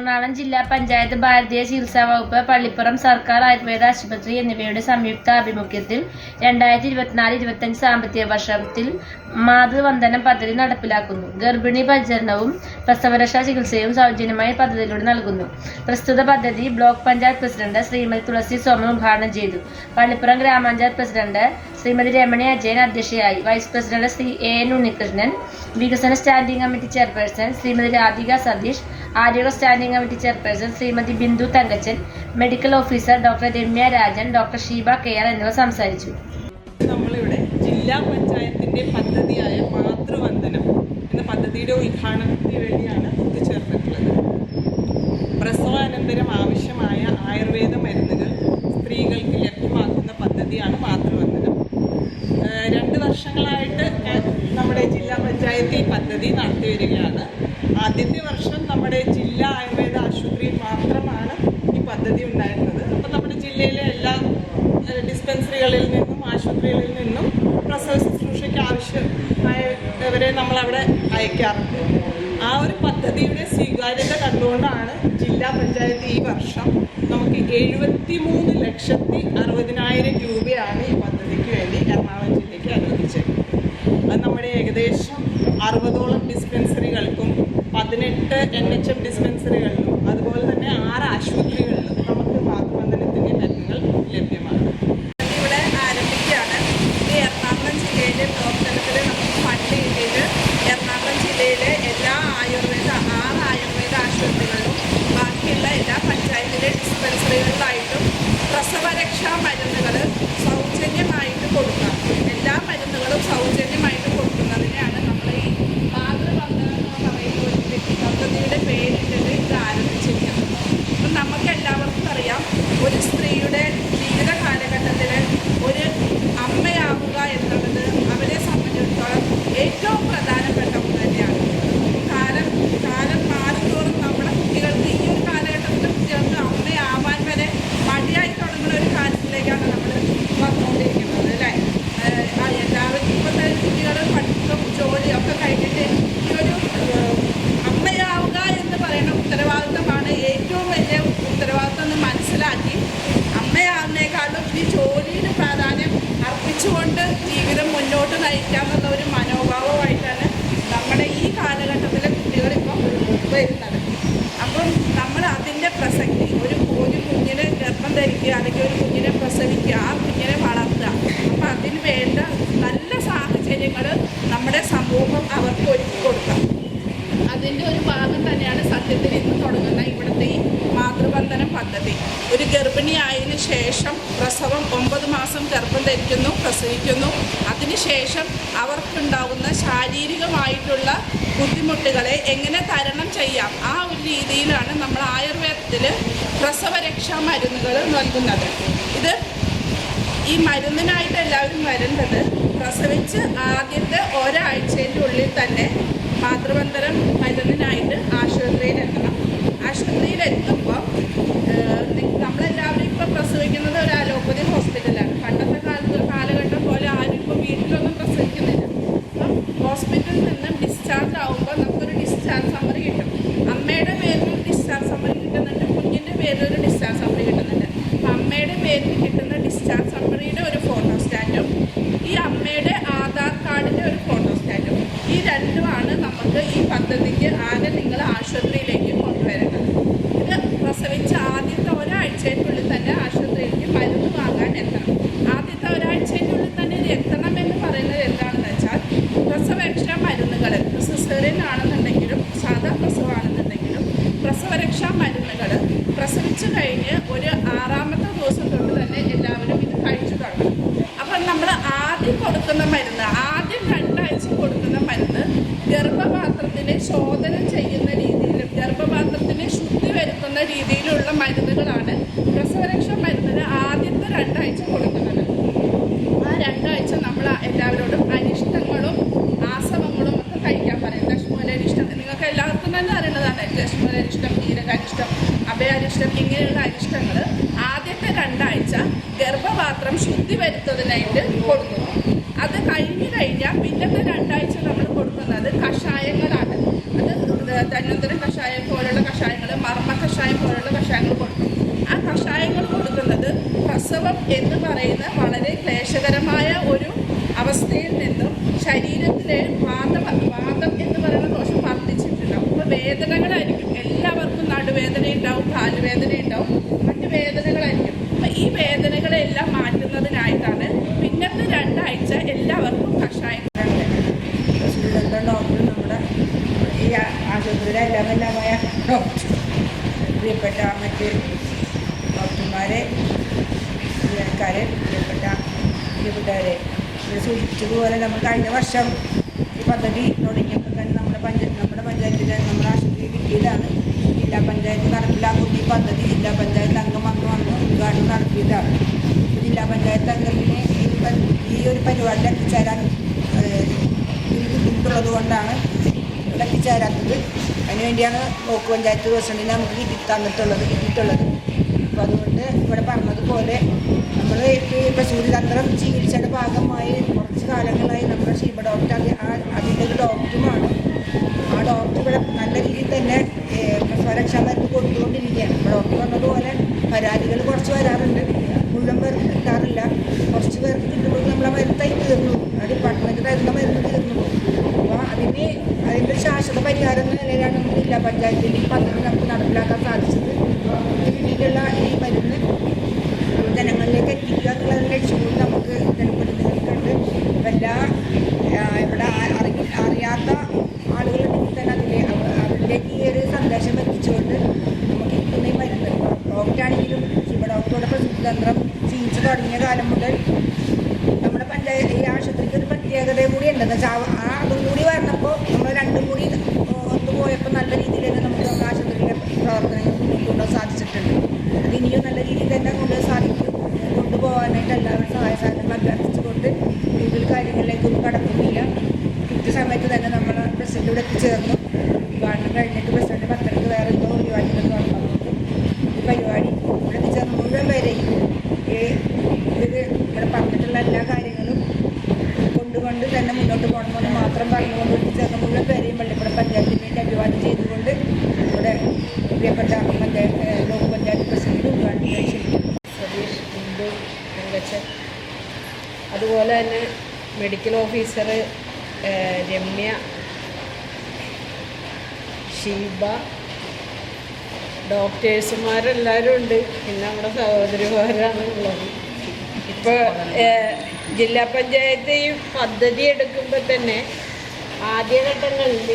എറണാകുളം ജില്ലാ പഞ്ചായത്ത്, ഭാരതീയ ചികിത്സാ വകുപ്പ്, പള്ളിപ്പുറം സർക്കാർ ആയുർവേദ ആശുപത്രി എന്നിവയുടെ സംയുക്ത ആഭിമുഖ്യത്തിൽ 2024-25 സാമ്പത്തിക വർഷത്തിൽ മാതൃവന്ദനം പദ്ധതി നടപ്പിലാക്കുന്നു. ഗർഭിണി പരിചരണവും പ്രസവരക്ഷാ ചികിത്സയും സൗജന്യമായി പദ്ധതിയിലൂടെ നൽകുന്നു. പ്രസ്തുത പദ്ധതി ബ്ലോക്ക് പഞ്ചായത്ത് പ്രസിഡന്റ് ശ്രീമതി തുളസി സോമൻ ഉദ്ഘാടനം ചെയ്തു. പള്ളിപ്പുറം ഗ്രാമപഞ്ചായത്ത് പ്രസിഡന്റ് ശ്രീമതി രമണി അജയൻ അധ്യക്ഷയായി. Vice president Shri N Unnikrishnan, വികസന standing committee chairperson Shrimati Radhika Satheesh, ആരോഗ്യ standing committee chairperson Shrimati Bindu Thankachan, medical officer doctor Ramya Rajan, doctor Sheeba കെയർ എന്നിവർ സംസാരിച്ചു. നമ്മളിവിടെ ജില്ലാ പഞ്ചായത്തിന്റെ പദ്ധതിയായ മാതൃവന്ദനം എന്ന പദ്ധതിയുടെ ഉദ്ഘാടനത്തിന് വേണ്ടിയാണ് എത്തിച്ചേർന്നിട്ടുള്ളത്. പ്രസവാനന്തരം ആവശ്യമായ ആയുർവേദ മരുന്നുകൾ സ്ത്രീകൾക്ക് ലഭ്യമാക്കുന്ന പദ്ധതിയാണ് മാതൃവന്ദനം. 2 വർഷങ്ങളായിട്ട് നമ്മുടെ ജില്ലാ പഞ്ചായത്ത് ഈ പദ്ധതി നടത്തി വരികയാണ്. ആദ്യത്തെ വർഷം നമ്മുടെ ജില്ലാ ആയുർവേദ ആശുപത്രിയിൽ മാത്രമാണ് ഈ പദ്ധതി ഉണ്ടായിരുന്നത്. അപ്പോൾ നമ്മുടെ ജില്ലയിലെ എല്ലാ ഡിസ്പെൻസറികളിൽ നിന്നും ആശുപത്രികളിൽ നിന്നും പ്രസവ ശുശ്രൂഷയ്ക്ക് ആവശ്യമായവരെ നമ്മളവിടെ അയക്കാറുണ്ട്. ആ ഒരു പദ്ധതിയുടെ സ്വീകാര്യത കണ്ടുകൊണ്ടാണ് ജില്ലാ പഞ്ചായത്ത് ഈ വർഷം നമുക്ക് 73,60,60,000 രൂപയാണ് ഈ പദ്ധതിക്ക് വേണ്ടി എറണാകുളം ജില്ലയ്ക്ക് അനുവദിച്ചത്. അത് നമ്മുടെ ഏകദേശം 60ഓളം ഡിസ്പെൻസറികൾക്കും 18 NHM ഡിസ്പെൻസറികളിലും അതുപോലെ തന്നെ 6 ആശുപത്രികളിലും നമുക്ക് മാതൃവന്ദനത്തിൻ്റെ മരുന്നുകൾ ലഭ്യമാണ്. ഇവിടെ ആരംഭിക്കുകയാണ്. ഇത് എറണാകുളം ജില്ലയിലെ പ്രവർത്തനത്തിൽ നമുക്ക് ഫണ്ട് കിട്ടിയത് എറണാകുളം ജില്ലയിലെ എല്ലാ 6 ആയുർവേദ ആശുപത്രികളിലും ബാക്കിയുള്ള എല്ലാ പഞ്ചായത്തിലെ ഡിസ്പെൻസറികളിലായിട്ടും പ്രസവരക്ഷാ മരുന്നുകൾ സൗജന്യമായിട്ട് കൊടുക്കുക. എല്ലാ മരുന്നുകളും സൗജന്യമായിട്ട് കൊടുക്കുന്നതിനെയാണ് നമ്മൾ ഈ മാതൃവന്ദനം എന്ന് പറയുന്ന ഒരു പദ്ധതിയുടെ പേരിട്ടിട്ട് ഇത് ആരംഭിച്ചിരിക്കുന്നത്. അപ്പം നമുക്ക് എല്ലാവർക്കും അറിയാം, ഒരു സ്ത്രീയുടെ ജീവിത കാലഘട്ടത്തിൽ ഒരു അമ്മയാവുക എന്നുള്ളത് അവരെ സംബന്ധിച്ചിടത്തോളം ഏറ്റവും പ്രധാനപ്പെട്ട ഒന്ന് തന്നെയാണ്. കാലം മാറുന്തോറും നമ്മുടെ കുട്ടികൾക്ക് ഈ ഒരു കാലഘട്ടത്തിലെ കുട്ടികൾക്ക് അമ്മയാവാൻ വരെ മടിയായി തുടങ്ങുന്ന ഒരു കാലത്തിലേക്കാണ് നമ്മൾ വന്നുകൊണ്ടിരിക്കുന്നത്, അല്ലേ? എല്ലാവരും ഇപ്പോഴത്തെ കുട്ടികൾ പഠിത്തം ജോലിയൊക്കെ കഴിഞ്ഞിട്ട് ഈ ഒരു അമ്മയാവുക എന്ന് പറയുന്ന ഉത്തരവാദിത്തമാണ് ഏറ്റവും വലിയ ഉത്തരവാദിത്തം എന്ന് മനസ്സിലാക്കി അമ്മയാവുന്നേക്കാളും ഈ ജോലിയിൽ പ്രാധാന്യം അർപ്പിച്ചുകൊണ്ട് ജീവിതം മുന്നോട്ട് നയിക്കാമെന്നുള്ള ഒരു മനോഭാവമായിട്ടാണ് നമ്മുടെ ഈ കാലഘട്ടത്തിലെ കുട്ടികളിപ്പം വരുന്നത്. അപ്പം നമ്മൾ അതിൻ്റെ പ്രസക്തി, ഒരു കുഞ്ഞിനെ ഗർഭം ധരിക്കുക അല്ലെങ്കിൽ ഒരു കുഞ്ഞിനെ പ്രസവിക്കുക, ആ കുഞ്ഞിനെ വളർത്തുക, അപ്പം അതിന് വേണ്ട നല്ല സാഹചര്യങ്ങൾ നമ്മുടെ സമൂഹം അവർക്ക് ഒരുക്കി കൊടുക്കാം. അതിൻ്റെ ഒരു ഭാഗം തന്നെയാണ് സത്യത്തിൽ ഇന്ന് തുടങ്ങുന്ന ഇവിടുത്തെ ഈ മാതൃവന്ദനം പദ്ധതി. ഒരു ഗർഭിണിയായതിനു ശേഷം പ്രസവം 9 മാസം ഗർഭം ധരിക്കുന്നു, പ്രസവിക്കുന്നു. അതിനുശേഷം അവർക്കുണ്ടാകുന്ന ശാരീരികമായിട്ടുള്ള ബുദ്ധിമുട്ടുകളെ എങ്ങനെ തരണം ചെയ്യാം, ആ ഒരു രീതിയിലാണ് നമ്മൾ ആയുർവേദത്തിൽ പ്രസവരക്ഷാ മരുന്നുകൾ നൽകുന്നത്. ഇത് ഈ മരുന്നിനായിട്ട് എല്ലാവരും വരേണ്ടത് പ്രസവിച്ച് ആദ്യത്തെ ഒരാഴ്ചയുടെ ഉള്ളിൽ തന്നെ മാതൃവന്ദനം മരുന്നിനായിട്ട് ആശുപത്രിയിലെത്തണം. ആശുപത്രിയിലെത്തുമ്പോൾ നമ്മളെല്ലാവരും ഇപ്പോൾ പ്രസവിക്കുന്നത് ഒരു അലോപ്പതി ഹോസ്പിറ്റലാണ്. പണ്ടത്തെ കാലഘട്ടം പോലെ ആരും ഇപ്പോൾ വീട്ടിലൊന്നും പ്രസവിക്കുന്നില്ല. അപ്പം ഹോസ്പിറ്റലിൽ നിന്നും ഡിസ്ചാർജ് ആകുമ്പോൾ നമുക്കൊരു ഡിസ്ചാർജ് സമ്മറി കിട്ടും. അമ്മയുടെ പേരിൽ ഡിസ്ചാർജ് സമ്മറി കിട്ടുന്നുണ്ട്, കുഞ്ഞിൻ്റെ പേരിൽ ഒരു ഡിസ്ചാർജ് സമ്മറി കിട്ടുന്നുണ്ട്. അപ്പം അമ്മയുടെ പേരിൽ കിട്ടുന്ന ഡിസ്ചാർജ് സമ്മറിയുടെ ഒരു ഫോട്ടോ സ്റ്റാറ്റും ഈ അമ്മയുടെ ആധാർ കാർഡിൻ്റെ ഒരു ഫോട്ടോ സ്റ്റാറ്റും, ഈ രണ്ടുമാണ് നമുക്ക് ഈ പദ്ധതിക്ക് ആകെ നിങ്ങൾ ആശുപത്രിയിലേക്ക് കൊണ്ടുവരേണ്ടത്. ഇത് പ്രസവിച്ച ആദ്യത്തെ ഒരാഴ്ചയ്ക്കുള്ളിൽ തന്നെ ആശുപത്രിയിലേക്ക് മരുന്ന് വാങ്ങാൻ എത്തണം. ആദ്യത്തെ ഒരാഴ്ചയ്ക്കുള്ളിൽ തന്നെ ഇത് എത്തണം എന്ന് പറയുന്നത് എന്താണെന്ന് വെച്ചാൽ പ്രസവരക്ഷാ മരുന്നുകൾ, സിസേറിയൻ ആണെന്നുണ്ടെങ്കിലും സാധാ പ്രസവമാണെന്നുണ്ടെങ്കിലും പ്രസവരക്ഷാ മരുന്നുകൾ പ്രസവിച്ചു കഴിഞ്ഞ് ഒരു 6ാമത്തെ ദിവസം തൊട്ട് തന്നെ എല്ലാവരും ഇത് കഴിച്ചു തുടങ്ങും. അപ്പം നമ്മൾ ആദ്യം കൊടുക്കുന്ന മരുന്ന്, ആദ്യം 2 ആഴ്ച കൊടുക്കുന്ന മരുന്ന് ഗർഭപാത്രത്തിനെ ശോധന ചെയ്യുന്ന രീതിയിലും ഗർഭപാത്രത്തിനെ ശുദ്ധി വരുത്തുന്ന രീതിയിലുള്ള മരുന്നുകളാണ് പ്രസവരക്ഷാ മരുന്നിന് ആദ്യത്തെ 2 ആഴ്ച കൊടുക്കുന്നത്. ആ 2 ആഴ്ച നമ്മൾ എല്ലാവരോടും അരിഷ്ടങ്ങളും ആസവങ്ങളും ഒക്കെ കഴിക്കാൻ പറയും. ദശമൂലരിഷ്ടം നിങ്ങൾക്ക് എല്ലാവർക്കും തന്നെ അറിയുന്നതാണ്. ദശമൂലരിഷ്ടം, ജീരകാരിഷ്ടം, അഭയാരിഷ്ടം, ഇങ്ങനെയുള്ള അരിഷ്ടങ്ങൾ ആദ്യത്തെ 2 ആഴ്ച ഗർഭപാത്രം ശുദ്ധി വരുത്തുന്നതിനായിട്ട് കൊടുക്കുന്നു. അത് കഴിഞ്ഞാൽ പിന്നത്തെ 2 ആഴ്ച നമ്മൾ കൊടുക്കുന്നത് കഷായങ്ങളാണ്. അത് ധന്വന്തരം കഷായം പോലുള്ള കഷായങ്ങൾ, മർമ്മ പ്രസവം എന്ന് പറയുന്ന വളരെ ക്ലേശകരമായ ഒരു അവസ്ഥയിൽ നിന്നും ശരീരത്തിലെ വാദം എന്ന് പറയുന്ന ദോഷം വർദ്ധിച്ചിട്ടുണ്ടാവും. അപ്പോൾ വേദനകളായിരിക്കും, എല്ലാവർക്കും നടുവേദന ഉണ്ടാവും, കാലുവേദന ഉണ്ടാവും, മറ്റ് വേദനകളായിരിക്കും. അപ്പം ഈ വേദനകളെല്ലാം മാറ്റുന്നതിനായിട്ടാണ് പിന്നത്തെ 2 ആഴ്ച എല്ലാവർക്കും കഷായം. ഡോക്ടർ നമ്മുടെ ഈ ആശുപത്രിയിലെ എല്ലാമായ ഡോക്ടർ, പ്രിയപ്പെട്ട മറ്റ് ഡോക്ടർമാരെ, ജീവനക്കാരെ, പ്രിയപ്പെട്ടവരെ, ഇവിടെ സൂചിപ്പിച്ചതുപോലെ നമ്മൾ കഴിഞ്ഞ വർഷം ഈ പദ്ധതി തുടങ്ങിയപ്പോൾ തന്നെ നമ്മുടെ പഞ്ചായത്തിൽ നമ്മുടെ ആശുപത്രി കിട്ടിയതാണ്. ജില്ലാ പഞ്ചായത്ത് നടപ്പിലാക്കുന്ന ഈ പദ്ധതി ജില്ലാ പഞ്ചായത്ത് അംഗം വന്ന് ഉദ്ഘാടനം നടത്തിയതാണ്. ജില്ലാ പഞ്ചായത്ത് അംഗത്തിന് ഈ ഒരു പരിപാടിയിൽ എത്തിച്ചേരാൻ ബുദ്ധിമുട്ടുള്ളത് കൊണ്ടാണ് ഇവിടെ എത്തിച്ചേരാത്തത്. അതിനുവേണ്ടിയാണ് ബ്ലോക്ക് പഞ്ചായത്ത് പ്രസിഡന്റിനെ നമുക്ക് കിട്ടിയിട്ടുള്ളത്. അപ്പോൾ അതുകൊണ്ട് ഇവിടെ പറഞ്ഞതുപോലെ നമ്മൾ ഈ പ്രസൂതിതന്ത്രം ചികിത്സയുടെ ഭാഗമായി കുറച്ച് കാലങ്ങളായി നമ്മുടെ ശിവ ഡോക്ടർ അതിൻ്റെ ഒരു ഡോക്ടറുമാണ്. ആ ഡോക്ടർ ഇവിടെ നല്ല രീതിയിൽ തന്നെ പ്രസവരക്ഷാ മരുന്ന് കൊടുത്തുകൊണ്ടിരിക്കുകയാണ്. ഇപ്പോൾ ഡോക്ടർ പറഞ്ഞതുപോലെ പരാതികൾ കുറച്ച് വരാറുണ്ട്, മുഴുവൻ പേർക്ക് കിട്ടാറില്ല. കുറച്ച് പേർക്ക് കിട്ടുമ്പോൾ നമ്മളെ മരുന്ന് തീർന്നു, ആ ഡിപ്പാർട്ട്മെൻറ്റ് തരുന്ന മരുന്ന് തീർന്നു പോകും. അപ്പോൾ അതിൻ്റെ ഒരു ശാശ്വത പരിഹാരം എന്ന നിലയിലാണ് നമുക്ക് ജില്ലാ പഞ്ചായത്തിൻ്റെ ഈ പദ്ധതി നമുക്ക് നടപ്പിലാക്കാൻ സാധിച്ചത്. ഇതിനുള്ള ഈ മരുന്ന് ജനങ്ങളിലേക്ക് എത്തിക്കുക എന്നുള്ള ലക്ഷ്യവും നമുക്ക് ജനപ്രതിനിധികൾക്കുണ്ട്. എല്ലാ ഇവിടെ അറിയാത്ത ആളുകളുണ്ടെങ്കിൽ തന്നെ അവരിലേക്ക് ഈ ഒരു സന്ദേശം എത്തിച്ചുകൊണ്ട് നമുക്ക് കിട്ടുന്ന ഈ മരുന്ന് ഡോക്ടറാണെങ്കിലും ശിവ ഡോക്ടറുടെ പ്രസിദ്ധതന്ത്രം ചികിത്സ തുടങ്ങിയ കാലം മുതൽ നമ്മുടെ ഈ ആശുപത്രിക്ക് ഒരു പ്രത്യേകതയും കൂടി ഉണ്ടെന്ന് വെച്ചാൽ അതും കൂടി വന്നപ്പോൾ നമ്മൾ രണ്ടും കൂടി ഒത്തുപോയപ്പോൾ നല്ല രീതിയിൽ തന്നെ നമുക്ക് നമ്മുടെ ആശുപത്രിയിലെ പ്രവർത്തനങ്ങൾ കൊണ്ടുപോകാൻ സാധിച്ചിട്ടുണ്ട്. അത് ഇനിയും നല്ല രീതിയിൽ തന്നെ കൊണ്ടുപോകാനായിട്ട് എല്ലാവരും സഹായ സഹകരണങ്ങൾ അഭ്യർത്ഥിച്ചുകൊണ്ട് കൂടുതൽ കാര്യങ്ങളിലേക്കൊന്നും കടക്കുന്നില്ല. കൃത്യസമയത്ത് തന്നെ നമ്മൾ പ്രസിഡന്റ് ഇവിടെ എത്തിച്ചേർന്നു. ഉദ്ഘാടനം കഴിഞ്ഞിട്ട് പ്രസിഡന്റ് 10 വേറെ എന്തോ ഒഴിവാക്കിയെന്ന് പറഞ്ഞതുകൊണ്ട് ഈ പരിപാടി ഇവിടെ എത്തിച്ചേർന്ന് മുഴുവൻ പേരെയും ഇവിടെ പറഞ്ഞിട്ടുള്ള എല്ലാ കാര്യങ്ങളും കൊണ്ടുകൊണ്ട് തന്നെ മുന്നോട്ട് പോകണമെന്ന് മാത്രം പറഞ്ഞുകൊണ്ട് എത്തിച്ചേർന്ന മുഴുവൻ പേരെയും പള്ളിപ്പുറം പഞ്ചായത്തിന് വേണ്ടി അഭിവാദ്യം ചെയ്തുകൊണ്ട് ഇവിടെ പ്രിയപ്പെട്ട ബ്ലോക്ക് പഞ്ചായത്ത് പ്രസിഡന്റ് ഉദ്ഘാടനം ക്ഷണിക്കുന്നു. സതീഷ്, ഹിന്ദു, തങ്കച്ചൻ, അതുപോലെ തന്നെ മെഡിക്കൽ ഓഫീസർ രമ്യ, ഷീബ, ഡോക്ടേഴ്സുമാരെല്ലാവരും ഉണ്ട്. പിന്നെ നമ്മുടെ സഹോദരിമാരാണ് ഉള്ളത്. ഇപ്പോൾ ജില്ലാ പഞ്ചായത്ത് ഈ പദ്ധതി എടുക്കുമ്പോൾ തന്നെ ആദ്യഘട്ടങ്ങളിൽ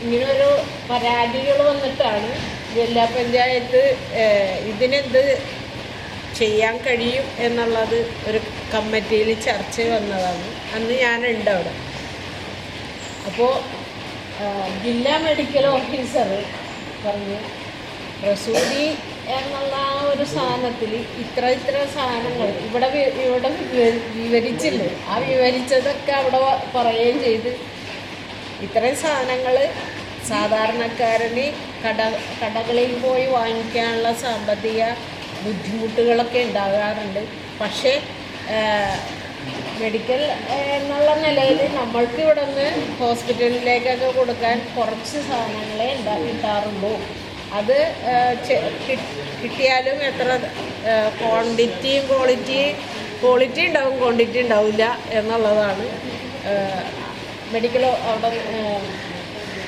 ഇങ്ങനൊരു പരാതികൾ വന്നിട്ടാണ് ജില്ലാ പഞ്ചായത്ത് ഇതിനെന്ത് ചെയ്യാൻ കഴിയും എന്നുള്ളത് ഒരു കമ്മിറ്റിയിൽ ചർച്ച വന്നതാണ്. അന്ന് ഞാനുണ്ട് അവിടെ. അപ്പോൾ ജില്ലാ മെഡിക്കൽ ഓഫീസർ പറഞ്ഞു, പ്രസൂതി എന്നുള്ള ആ ഒരു സാധനത്തിൽ ഇത്ര സാധനങ്ങൾ ഇവിടെ വിവരിച്ചില്ലേ, ആ വിവരിച്ചതൊക്കെ അവിടെ പറയുകയും ചെയ്ത് ഇത്രയും സാധനങ്ങൾ സാധാരണക്കാരന് കടകളിൽ പോയി വാങ്ങിക്കാനുള്ള സാമ്പത്തിക ബുദ്ധിമുട്ടുകളൊക്കെ ഉണ്ടാകാറുണ്ട്. പക്ഷേ മെഡിക്കൽ എന്നുള്ള നിലയിൽ നമ്മൾക്ക് ഇവിടെ നിന്ന് ഹോസ്പിറ്റലിലേക്കൊക്കെ കൊടുക്കാൻ കുറച്ച് സാധനങ്ങളെ കിട്ടാറുള്ളൂ. അത് കിട്ടിയാലും എത്ര ക്വാണ്ടിറ്റി ഉണ്ടാവും, ക്വാണ്ടിറ്റി ഉണ്ടാവില്ല എന്നുള്ളതാണ് മെഡിക്കൽ അവിടെ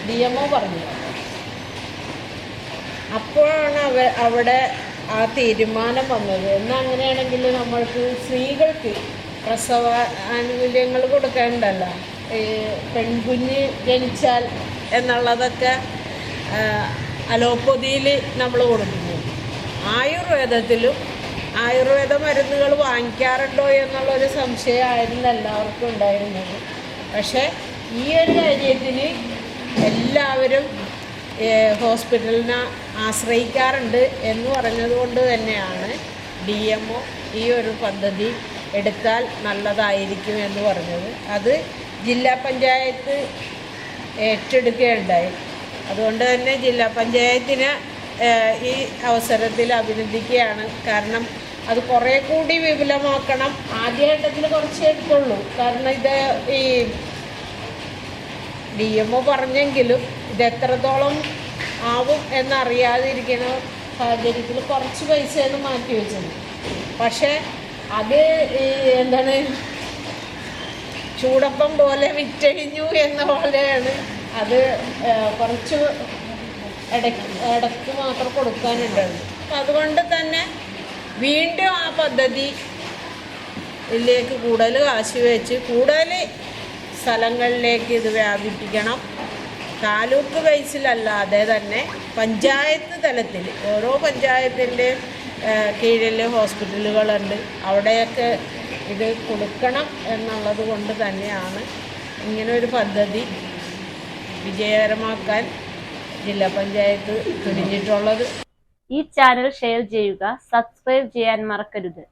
DMO പറഞ്ഞു. അപ്പോഴാണ് അവിടെ ആ തീരുമാനം വന്നത്. എന്നങ്ങനെയാണെങ്കിൽ നമ്മൾക്ക് സ്ത്രീകൾക്ക് പ്രസവ ആനുകൂല്യങ്ങൾ കൊടുക്കാനുണ്ടല്ലോ, പെൺകുഞ്ഞ് ജനിച്ചാൽ എന്നുള്ളതൊക്കെ അലോപ്പതിയിൽ നമ്മൾ കൊടുക്കുന്നു. ആയുർവേദ മരുന്നുകൾ വാങ്ങിക്കാറുണ്ടോ എന്നുള്ളൊരു സംശയമായിരുന്നു എല്ലാവർക്കും ഉണ്ടായിരുന്നത്. പക്ഷേ ഈ ഒരു കാര്യത്തിന് എല്ലാവരും ഹോസ്പിറ്റലിനെ ആശ്രയിക്കാറുണ്ട് എന്ന് പറഞ്ഞതുകൊണ്ട് തന്നെയാണ് DMO ഈ ഒരു പദ്ധതി എടുത്താൽ നല്ലതായിരിക്കും എന്ന് പറഞ്ഞത്. അത് ജില്ലാ പഞ്ചായത്ത് ഏറ്റെടുക്കുകയുണ്ടായി. അതുകൊണ്ട് തന്നെ ജില്ലാ പഞ്ചായത്തിന് ഈ അവസരത്തിൽ അഭിനന്ദിക്കുകയാണ്. കാരണം അത് കുറേ കൂടി വിപുലമാക്കണം. ആദ്യഘട്ടത്തിൽ കുറച്ചേ എടുത്തുള്ളൂ. കാരണം ഇത് ഈ DMO പറഞ്ഞെങ്കിലും ഇത് എത്രത്തോളം ആവും എന്നറിയാതിരിക്കുന്ന സാഹചര്യത്തിൽ കുറച്ച് പൈസയൊന്നും മാറ്റി വെച്ചത്. പക്ഷേ അത് ഈ എന്താണ് ചൂടപ്പം പോലെ വിറ്റഴിഞ്ഞു എന്ന പോലെയാണ്. അത് കുറച്ച് ഇടയ്ക്ക് മാത്രം കൊടുക്കാനുണ്ടായിരുന്നു. അപ്പം അതുകൊണ്ട് തന്നെ വീണ്ടും ആ പദ്ധതിയിലേക്ക് കൂടുതൽ കാശ് വെച്ച് കൂടുതൽ സ്ഥലങ്ങളിലേക്ക് ഇത് വ്യാപിപ്പിക്കണം. താലൂക്ക് ബേസിലല്ലാതെ തന്നെ പഞ്ചായത്ത് തലത്തിൽ ഓരോ പഞ്ചായത്തിൻ്റെ കീഴിൽ ഹോസ്പിറ്റലുകളുണ്ട്, അവിടെയൊക്കെ ഇത് കൊടുക്കണം എന്നുള്ളത് കൊണ്ട് തന്നെയാണ് ഇങ്ങനൊരു പദ്ധതി വിജയകരമാക്കാൻ ജില്ലാ പഞ്ചായത്ത് തുനിഞ്ഞിട്ടുള്ളത്. ഈ ചാനൽ ഷെയർ ചെയ്യുക, സബ്സ്ക്രൈബ് ചെയ്യാൻ മറക്കരുത്.